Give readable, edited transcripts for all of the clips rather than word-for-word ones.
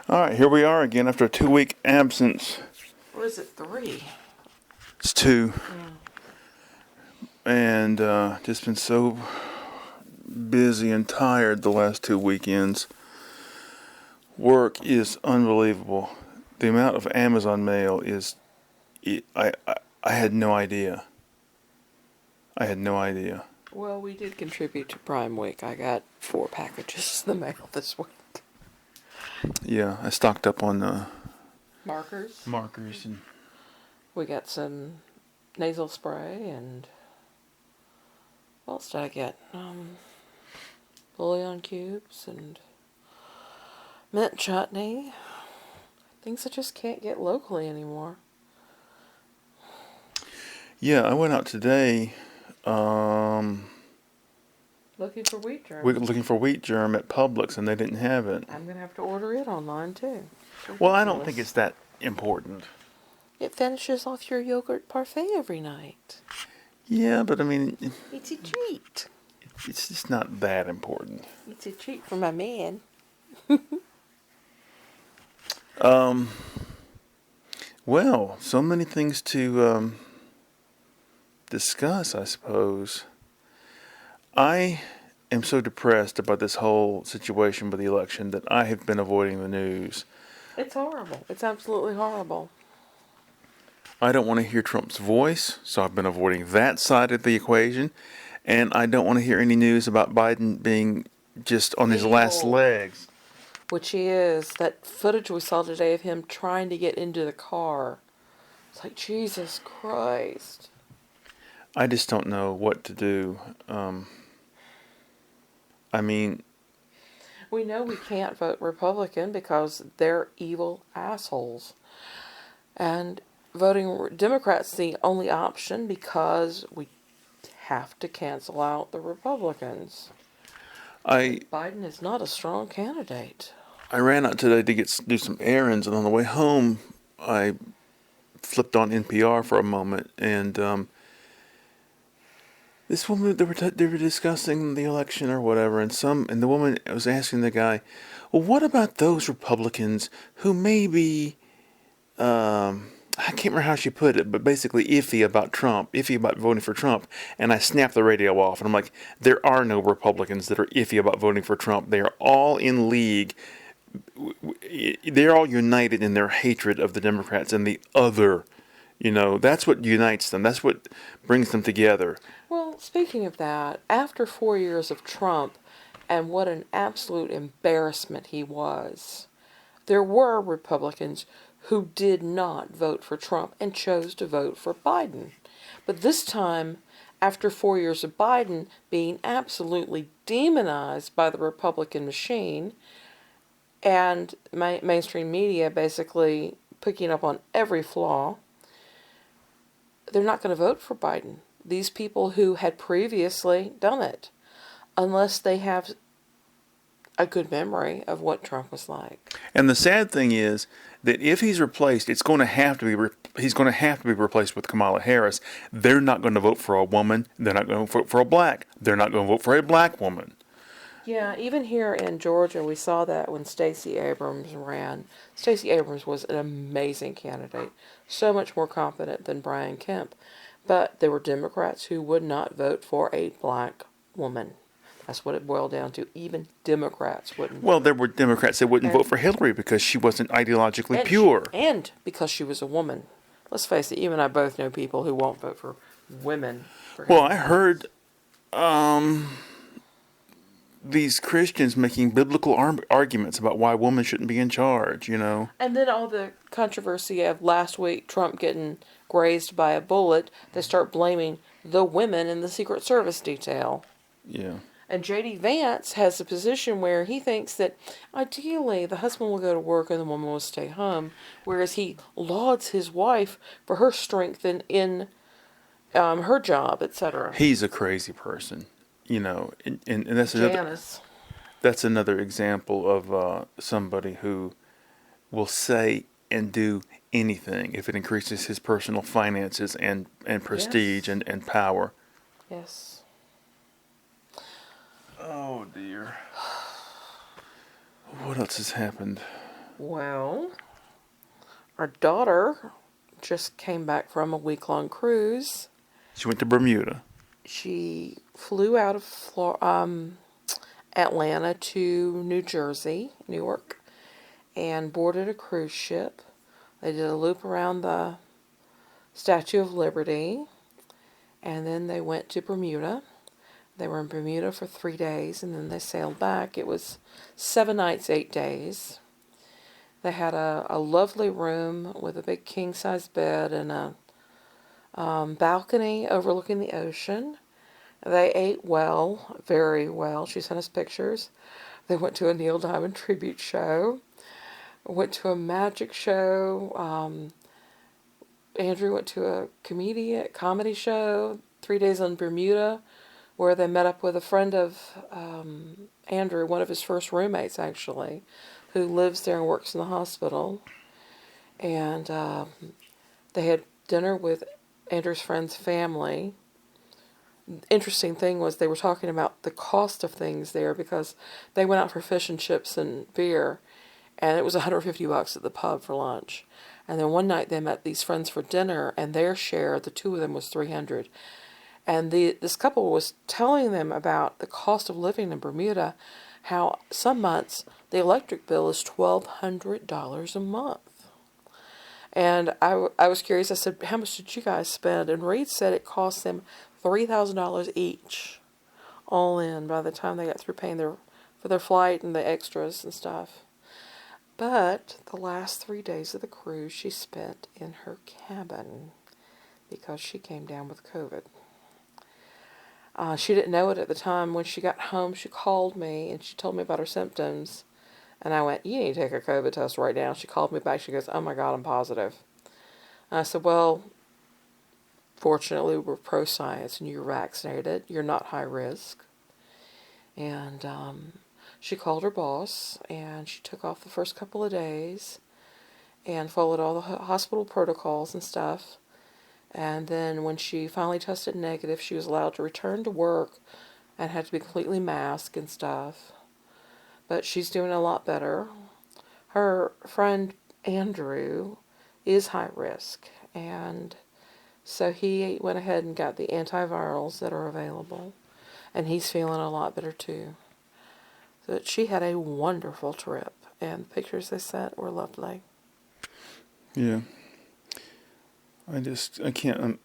All right, here we are again after a 2 week absence. Or is it 3? It's 2, and just been so busy and tired the last 2 weekends. Work is unbelievable. The amount of Amazon mail is, I had no idea. I had no idea. Well, we did contribute to Prime Week. I got 4 packages in the mail this week. Yeah, I stocked up on Markers. markers and We got some nasal spray and what else did I get? Bouillon cubes and mint chutney. Things I just can't get locally anymore. yeah, I went out today. Looking for wheat germ. We were looking for wheat germ at Publix, and they didn't have it. I'm going to have to order it online too. Well, I don't think it's that important. It finishes off your yogurt parfait every night. Yeah, but I mean, It's a treat. it's just not that important. It's a treat for my man. Well, so many things to discuss, I suppose. I am so depressed about this whole situation with the election that I have been avoiding the news. It's horrible. It's absolutely horrible. I don't want to hear Trump's voice, so I've been avoiding that side of the equation. And I don't want to hear any news about Biden being just on his last Evil. legs. Which he is. That footage we saw today of him trying to get into the car. It's like, Jesus Christ. I just don't know what to do. I mean, We know we can't vote Republican because they're evil assholes. And voting Democrat's the only option because we have to cancel out the Republicans. Biden is not a strong candidate. I ran out today to do some errands, and on the way home, I flipped on NPR for a moment, and this woman they were discussing the election or whatever, and the woman was asking the guy, "Well, what about those Republicans who may be I can't remember how she put it, but basically iffy about Trump, iffy about voting for Trump." And I snapped the radio off, and I'm like, there are no Republicans that are iffy about voting for Trump. They are all in league. They're all united in their hatred of the Democrats and the other. That's what unites them. That's what brings them together. Well, speaking of that, after 4 years of Trump and what an absolute embarrassment he was, there were Republicans who did not vote for Trump and chose to vote for Biden. But this time, after 4 years of Biden being absolutely demonized by the Republican machine and mainstream media basically picking up on every flaw, they're not going to vote for Biden. These people who had previously done it, unless they have a good memory of what Trump was like. And the sad thing is that if he's replaced, he's going to have to be replaced with Kamala Harris. They're not going to vote for a woman. They're not going to vote for a black. They're not going to vote for a black woman. Yeah, even here in Georgia, we saw that when Stacey Abrams ran. Stacey Abrams was an amazing candidate, so much more competent than Brian Kemp. But there were Democrats who would not vote for a black woman. That's what it boiled down to. Even Democrats wouldn't. Well, there were Democrats that wouldn't vote for Hillary because she wasn't ideologically pure. And because she was a woman. Let's face it, you and I both know people who won't vote for women. Well, I heard these Christians making biblical arguments about why women shouldn't be in charge, And then all the controversy of last week, Trump getting grazed by a bullet, they start blaming the women in the Secret Service detail. Yeah. And J.D. Vance has a position where he thinks that ideally the husband will go to work and the woman will stay home, whereas he lauds his wife for her strength in her job, etc. He's a crazy person, and that's another example of somebody who will say and do anything if it increases his personal finances and prestige and power. Yes. Oh dear. What else has happened? Well, our daughter just came back from a week-long cruise. She went to Bermuda. She flew out of Atlanta to New Jersey, Newark, and boarded a cruise ship. They did a loop around the Statue of Liberty, and then they went to Bermuda. They were in Bermuda for 3 days, and then they sailed back. It was 7 nights, 8 days. They had a lovely room with a big king-size bed and a balcony overlooking the ocean. They ate well, very well. She sent us pictures. They went to a Neil Diamond tribute show, went to a magic show. Andrew went to a comedy show, 3 days in Bermuda, where they met up with a friend of Andrew, one of his first roommates actually, who lives there and works in the hospital. And they had dinner with Andrew's friend's family. Interesting thing was they were talking about the cost of things there because they went out for fish and chips and beer, and it was $150 at the pub for lunch. And then one night they met these friends for dinner, and their share, the two of them, was $300. And this couple was telling them about the cost of living in Bermuda, how some months the electric bill is $1,200 a month. And I was curious. I said, how much did you guys spend? And Reed said it cost them $3,000 each, all in, by the time they got through paying for their flight and the extras and stuff. But the last 3 days of the cruise she spent in her cabin because she came down with COVID. She didn't know it at the time. When she got home, she called me and she told me about her symptoms. And I went, you need to take a COVID test right now. She called me back. She goes, oh my God, I'm positive. And I said, well, fortunately, we're pro-science and you're vaccinated. You're not high risk. And she called her boss and she took off the first couple of days and followed all the hospital protocols and stuff. And then when she finally tested negative, she was allowed to return to work and had to be completely masked and stuff. But she's doing a lot better. Her friend Andrew is high risk, and so he went ahead and got the antivirals that are available, and he's feeling a lot better too. So she had a wonderful trip, and the pictures they sent were lovely. Yeah. I can't,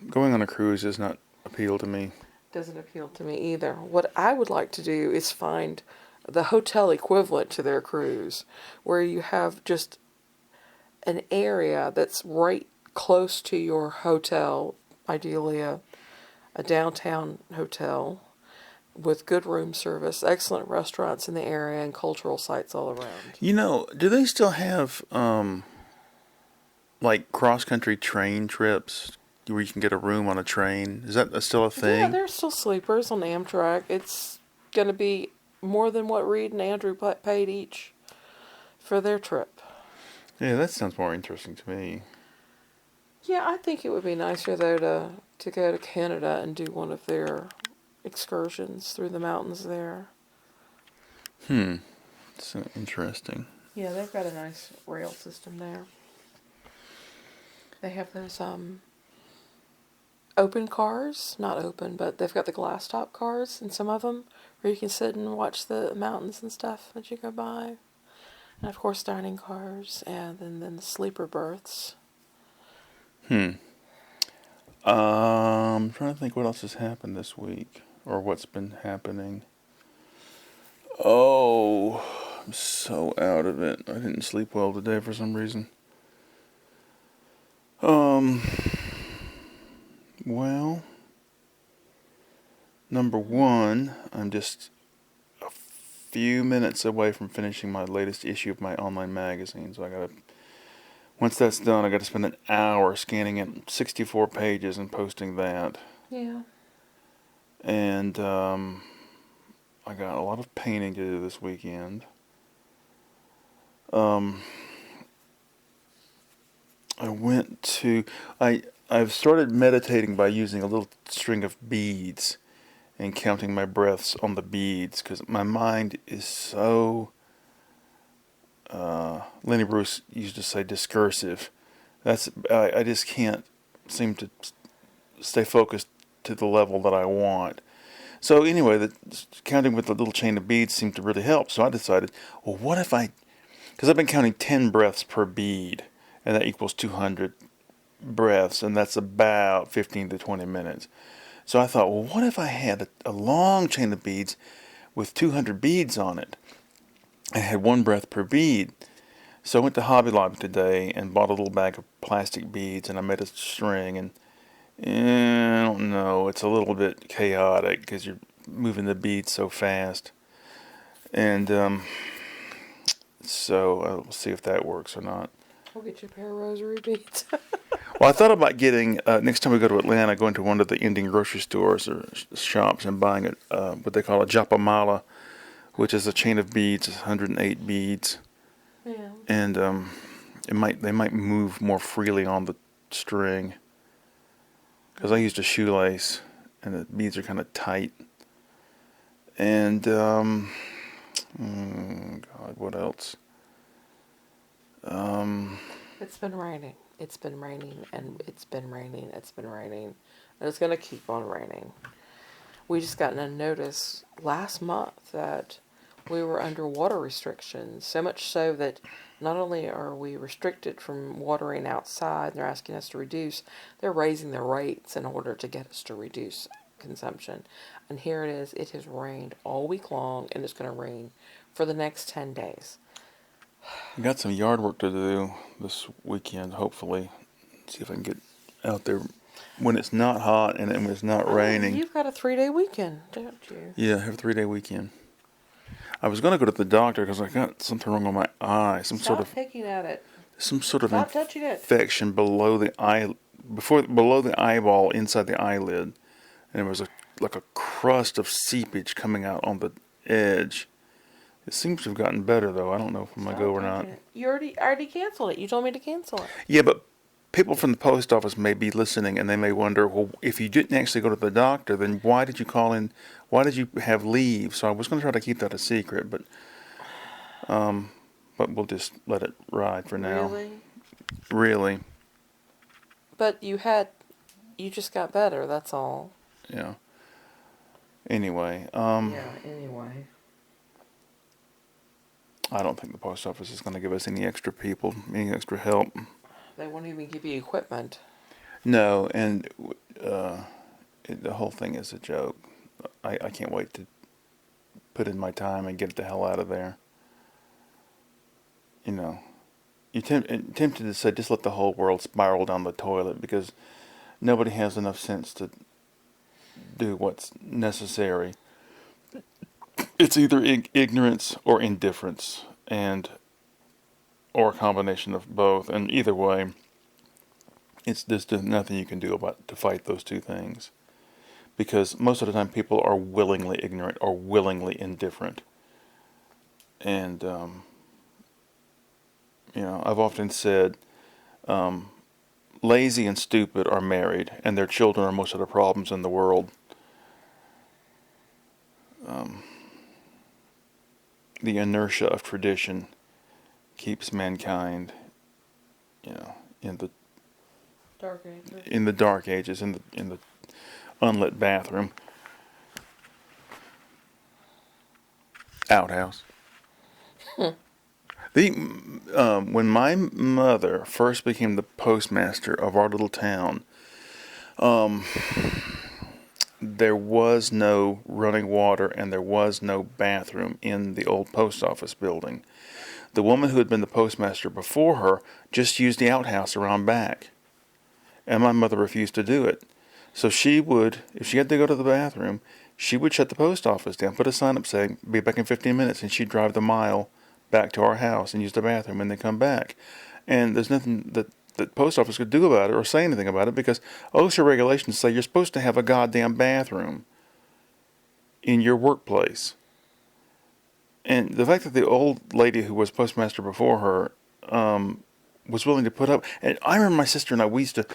going on a cruise does not appeal to me. Doesn't appeal to me either. What I would like to do is find the hotel equivalent to their cruise, where you have just an area that's right close to your hotel, ideally a downtown hotel with good room service, excellent restaurants in the area, and cultural sites all around. You know, do they still have like cross-country train trips where you can get a room on a train? Is that still a thing? Yeah, there's still sleepers on Amtrak. It's going to be more than what Reed and Andrew paid each for their trip. Yeah, that sounds more interesting to me. Yeah, I think it would be nicer, though, to go to Canada and do one of their excursions through the mountains there. So interesting. Yeah, they've got a nice rail system there. They have those open cars, not open, but they've got the glass top cars in some of them where you can sit and watch the mountains and stuff as you go by. And of course dining cars, and then the sleeper berths. I'm trying to think what else has happened this week, or what's been happening. Oh, I'm so out of it. I didn't sleep well today for some reason. Well, number one, I'm just a few minutes away from finishing my latest issue of my online magazine, so once that's done, I gotta spend an hour scanning it, 64 pages, and posting that. Yeah. And I got a lot of painting to do this weekend. I've started meditating by using a little string of beads and counting my breaths on the beads, because my mind is so Lenny Bruce used to say discursive. I just can't seem to stay focused to the level that I want. So anyway, counting with the little chain of beads seemed to really help. So I decided, well, what if because I've been counting 10 breaths per bead, and that equals 200 breaths, and that's about 15 to 20 minutes. So I thought, well, what if I had a long chain of beads with 200 beads on it, and had 1 breath per bead? So I went to Hobby Lobby today and bought a little bag of plastic beads, and I made a string, and I don't know, it's a little bit chaotic because you're moving the beads so fast. And so we'll see if that works or not. We'll get you a pair of rosary beads. Well, I thought about getting, next time we go to Atlanta, going to one of the Indian grocery stores or shops and buying what they call a japamala, which is a chain of beads, 108 beads. Yeah. And they might move more freely on the string. Because I used a shoelace, and the beads are kind of tight. And, God, what else? It's been raining. It's been raining, and it's been raining. It's been raining. And it's going to keep on raining. We just got a notice last month that we were under water restrictions. So much so that not only are we restricted from watering outside, and they're asking us to reduce, they're raising the rates in order to get us to reduce consumption. And here it is. It has rained all week long, and it's going to rain for the next 10 days. I got some yard work to do this weekend, hopefully. See if I can get out there when it's not hot and when it's not raining. You've got a 3-day weekend, don't you? Yeah, I have a 3-day weekend. I was going to go to the doctor because I got something wrong on my eye. Stop picking at it. Some sort of Stop touching it. infection below the eye, below the eyeball, inside the eyelid, and there was like a crust of seepage coming out on the edge. It seems to have gotten better though. I don't know if I'm gonna go or not. You already canceled it. You told me to cancel it. Yeah, but people from the post office may be listening, and they may wonder, well, if you didn't actually go to the doctor, then why did you call in? Why did you have leave? So I was going to try to keep that a secret, but we'll just let it ride for now. Really? Really. But you just got better. That's all. Yeah. Anyway. Anyway. I don't think the post office is going to give us any extra people, any extra help. They won't even give you equipment. No, and the whole thing is a joke. I can't wait to put in my time and get the hell out of there. You know, you're tempted to say just let the whole world spiral down the toilet because nobody has enough sense to do what's necessary. It's either ignorance or indifference, or a combination of both. And either way, there's nothing you can do to fight those two things. Because most of the time people are willingly ignorant or willingly indifferent. And, I've often said, lazy and stupid are married, and their children are most of the problems in the world. The inertia of tradition keeps mankind, in the Dark ages. in the dark ages, in the unlit bathroom, outhouse. When my mother first became the postmaster of our little town, there was no running water and there was no bathroom in the old post office building. The woman who had been the postmaster before her just used the outhouse around back. And my mother refused to do it. So she would, if she had to go to the bathroom, she would shut the post office down, put a sign up saying, be back in 15 minutes, and she'd drive the mile back to our house and use the bathroom and then come back. And there's nothing that the post office could do about it or say anything about it because OSHA regulations say you're supposed to have a goddamn bathroom in your workplace. And the fact that the old lady who was postmaster before her was willing to put up, and I remember my sister and I, we used to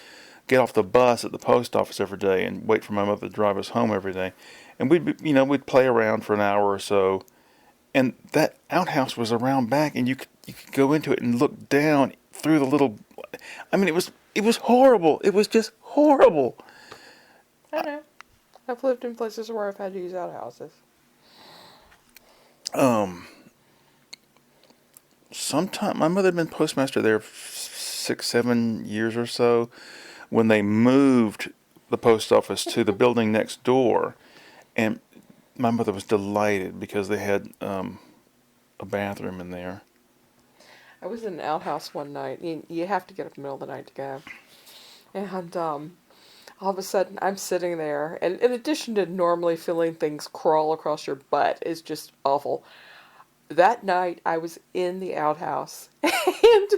get off the bus at the post office every day and wait for my mother to drive us home every day, and we'd play around for an hour or so, and that outhouse was around back, and you could go into it and look down through the little. I mean, it was horrible. It was just horrible. I know. I've lived in places where I've had to use outhouses. Sometime my mother had been postmaster there 6, 7 years or so. When they moved the post office to the building next door, and my mother was delighted because they had a bathroom in there. I was in an outhouse one night. You have to get up in the middle of the night to go. And all of a sudden, I'm sitting there. And in addition to normally feeling things crawl across your butt, it's just awful. That night, I was in the outhouse. And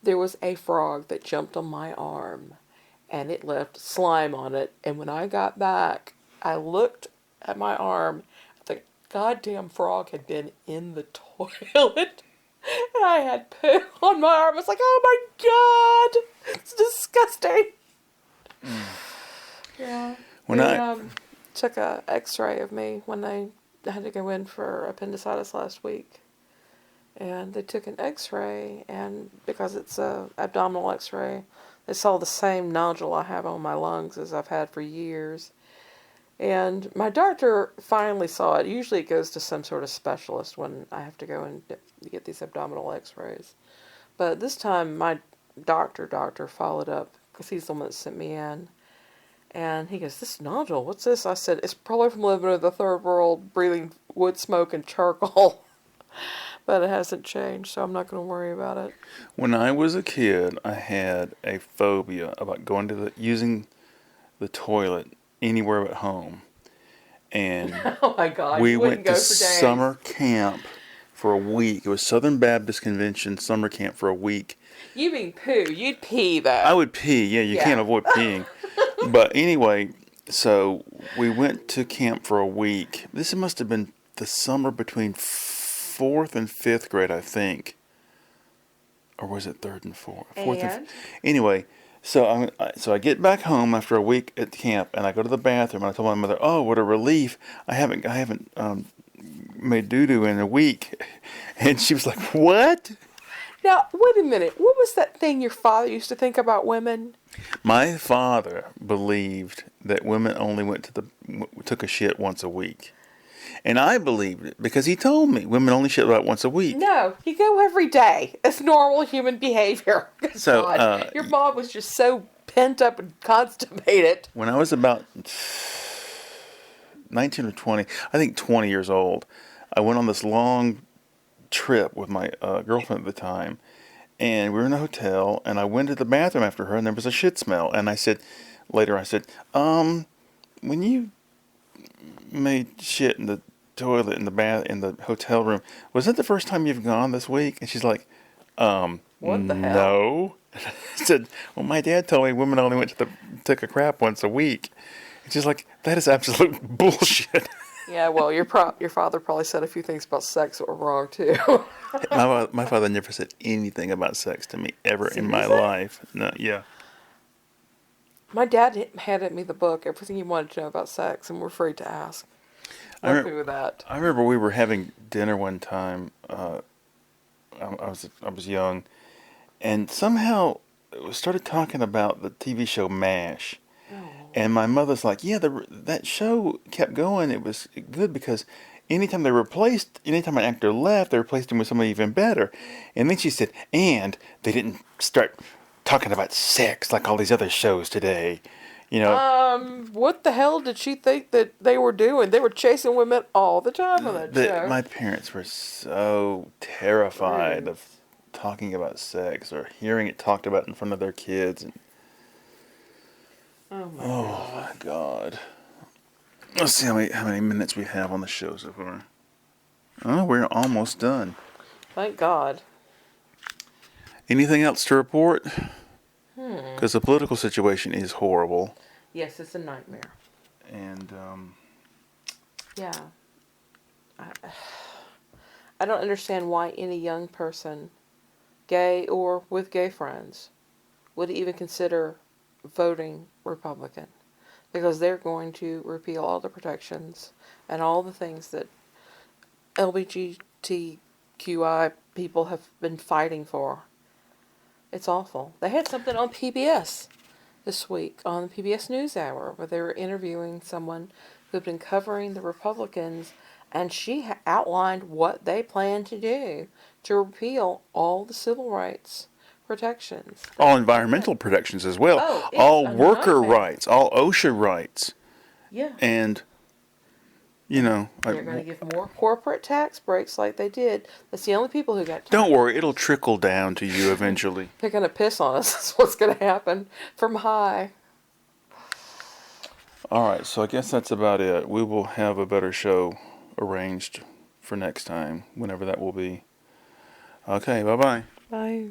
there was a frog that jumped on my arm. And it left slime on it. And when I got back, I looked at my arm. The goddamn frog had been in the toilet. And I had poo on my arm. I was like, oh my God. It's disgusting. Yeah. When They took a x-ray of me when I had to go in for appendicitis last week. And they took an x-ray, and because it's a abdominal x-ray, they saw the same nodule I have on my lungs as I've had for years. And my doctor finally saw it. Usually it goes to some sort of specialist when I have to go and get these abdominal x-rays. But this time my doctor followed up because he's the one that sent me in. And he goes, this nodule, what's this? I said, it's probably from living in the third world, breathing wood smoke and charcoal. But it hasn't changed, so I'm not going to worry about it. When I was a kid, I had a phobia about going to using the toilet anywhere but home. And Oh my God, we you went wouldn't go to for days. summer camp for a week. It was Southern Baptist Convention summer camp for a week. You mean poo. You'd pee, though. I would pee. Yeah, you can't avoid peeing. But anyway, so we went to camp for a week. This must have been the summer between 4th and 5th grade, I think. Or was it 3rd and 4th? And? Anyway, so I get back home after a week at camp, and I go to the bathroom, and I told my mother, "Oh, what a relief! I haven't made doo-doo in a week." And she was like, "What?" Now, wait a minute. What was that thing your father used to think about women? My father believed that women only took a shit once a week. And I believed it because he told me women only shit about once a week. No, you go every day. It's normal human behavior. Good So, God. Your mom was just so pent up and constipated. When I was about 19 or 20, I think 20 years old, I went on this long trip with my girlfriend at the time, and we were in a hotel, and I went to the bathroom after her, and there was a shit smell, and I said, when you made shit in the toilet in the hotel room, was that the first time you've gone this week? And she's like, What the hell? No. I said, well, my dad told me women only took a crap once a week. And she's like, that is absolute bullshit. Yeah, well, your father probably said a few things about sex that were wrong, too. My father never said anything about sex to me ever in my life. No, yeah. My dad handed me the book, everything he wanted to know about sex, and we're afraid to ask. Left me with that. I remember we were having dinner one time. I was young, and somehow we started talking about the TV show MASH. Oh. And my mother's like, yeah, that show kept going. It was good because anytime an actor left, they replaced him with somebody even better. And then she said, and they didn't start talking about sex like all these other shows today. You know. What the hell did she think that they were doing? They were chasing women all the time on that show. My parents were so terrified of talking about sex or hearing it talked about in front of their kids. And, oh my God. Let's see how many minutes we have on the show so far. Oh, we're almost done. Thank God. Anything else to report? Because the political situation is horrible. Yes, it's a nightmare. And, Yeah. I don't understand why any young person, gay or with gay friends, would even consider voting Republican. Because they're going to repeal all the protections and all the things that LGBTQ LGBTQI people have been fighting for. It's awful. They had something on PBS this week, on the PBS NewsHour, where they were interviewing someone who had been covering the Republicans, and she outlined what they plan to do to repeal all the civil rights protections. All environmental protections as well. Oh, it's All a worker nightmare. rights. All OSHA rights. Yeah. And, you know, They're going to give more corporate tax breaks like they did. That's the only people who got don't worry, it'll trickle down to you eventually. They're going to piss on us. That's what's going to happen from high. All right, so I guess that's about it. We will have a better show arranged for next time, whenever that will be. Okay, bye-bye. Bye.